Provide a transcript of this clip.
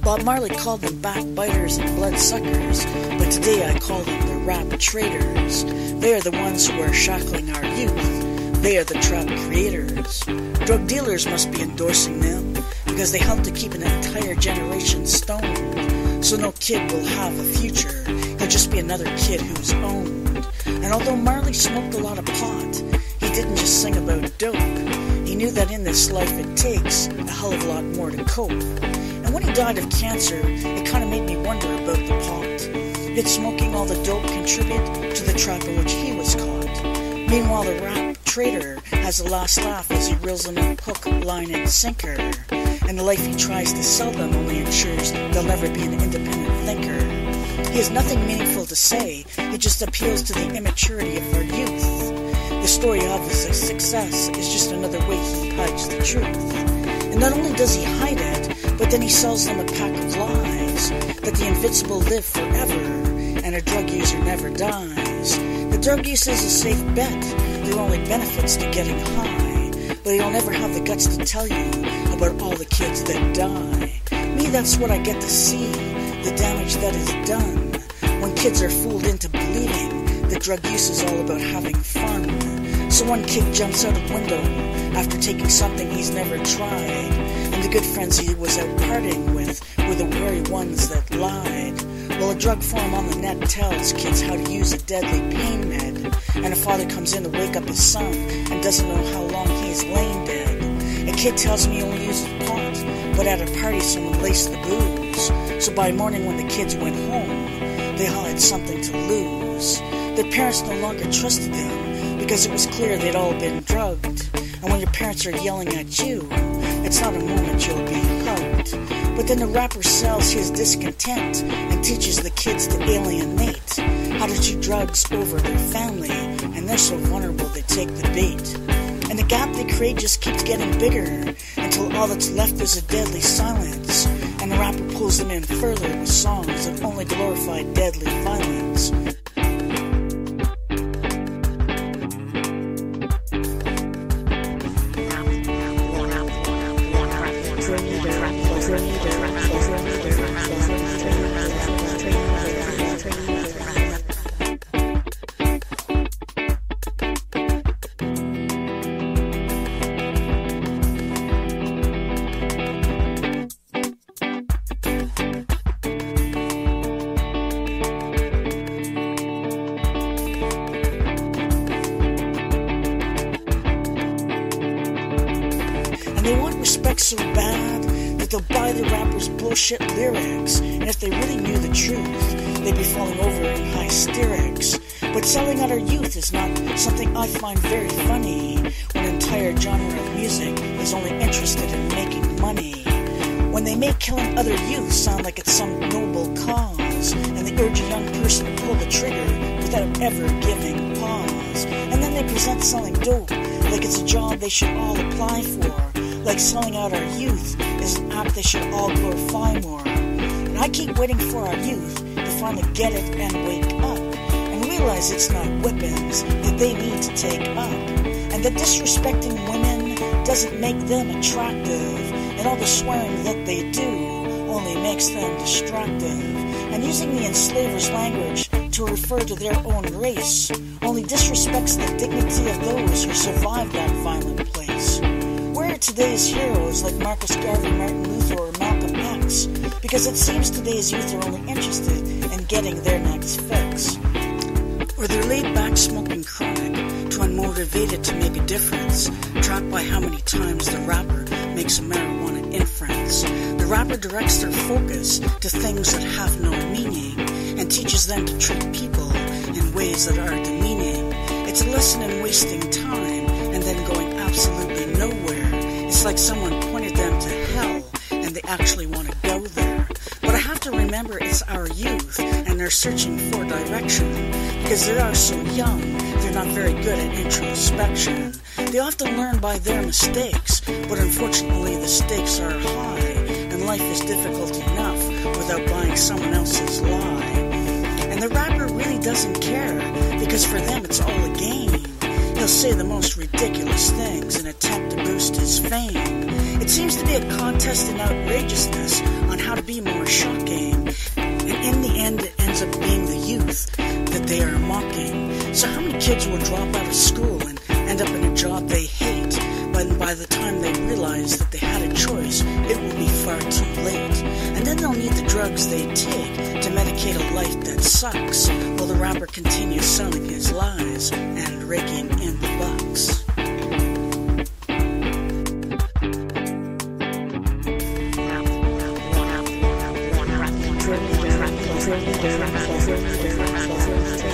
Bob Marley called them backbiters and bloodsuckers, but today I call them the rap traitors. They are the ones who are shackling our youth. They are the trap creators. Drug dealers must be endorsing them, because they help to keep an entire generation stoned. So no kid will have a future, he'll just be another kid who's owned. And although Marley smoked a lot of pot, he didn't just sing about dope. He knew that in this life it takes a hell of a lot more to cope. And when he died of cancer, it kinda made me wonder about the pot. Did smoking all the dope contribute to the trap in which he was caught? Meanwhile, the rap traitor has the last laugh as he reels them in hook, line, and sinker. And the life he tries to sell them only ensures they'll never be an independent thinker. He has nothing meaningful to say, he just appeals to the immaturity of our youth. The story of his success is just another way he hides the truth. And not only does he hide it, but then he sells them a pack of lies, that the invincible live forever, and a drug user never dies. The drug use is a safe bet, there are only benefits to getting high, but he'll never have the guts to tell you about all the kids that die. Me, that's what I get to see, the damage that is done, when kids are fooled into believing that drug use is all about having fun. So one kid jumps out a window after taking something he's never tried, and the good friends he was out partying with were the very ones that lied. Well, a drug forum on the net tells kids how to use a deadly pain med, and a father comes in to wake up his son and doesn't know how long he's lain dead. A kid tells me he only uses pot, but at a party someone laced the booze. So by morning when the kids went home, they all had something to lose. Their parents no longer trusted them because it was clear they'd all been drugged. And when your parents are yelling at you, it's not a moment you'll be hugged. But then the rapper sells his discontent and teaches the kids to alienate, how to cheat drugs over their family, and they're so vulnerable they take the bait. And the gap they create just keeps getting bigger, until all that's left is a deadly silence, and the rapper pulls them in further with songs that only glorify deadly violence. They want respect so bad that they'll buy the rapper's bullshit lyrics, and if they really knew the truth, they'd be falling over in hysterics. But selling out our youth is not something I find very funny, when an entire genre of music is only interested in making money. When they make killing other youth sound like it's some noble cause, and they urge a young person to pull the trigger without ever giving pause. And then they present selling dope like it's a job they should all apply for, like selling out our youth is an act they should all glorify more. And I keep waiting for our youth to finally get it and wake up, and realize it's not weapons that they need to take up, and that disrespecting women doesn't make them attractive, and all the swearing that they do only makes them distractive, and using the enslaver's language to refer to their own race only disrespects the dignity of those who survived that violent place. Where are today's heroes like Marcus Garvey, Martin Luther, or Malcolm X? Because it seems today's youth are only interested in getting their next fix. Or they're laid back smoking chronic, too unmotivated to make a difference, trapped by how many times the rapper makes a marijuana inference. The rapper directs their focus to things that have no meaning, and teaches them to treat people in ways that are demeaning. It's a lesson in wasting time, and then going absolutely nowhere. It's like someone pointed them to hell, and they actually want to go there. But I have to remember it's our youth, and they're searching for direction, because they are so young, they're not very good at introspection. They often learn by their mistakes, but unfortunately the stakes are high, and life is difficult enough without buying someone else's lie. And the rapper really doesn't care, because for them it's all a game. He'll say the most ridiculous things in an attempt to boost his fame. It seems to be a contest in outrageousness on how how to be more shocking. And in the end, it ends up being the youth that they are mocking. So how many kids will drop out of school and end up in a job they hate? But by the time they realize that they had a choice, it will be far too late. And then they'll need the drugs they take to medicate a life that sucks, while the rapper continues selling his lies and raking in the bucks. Rap Traitors.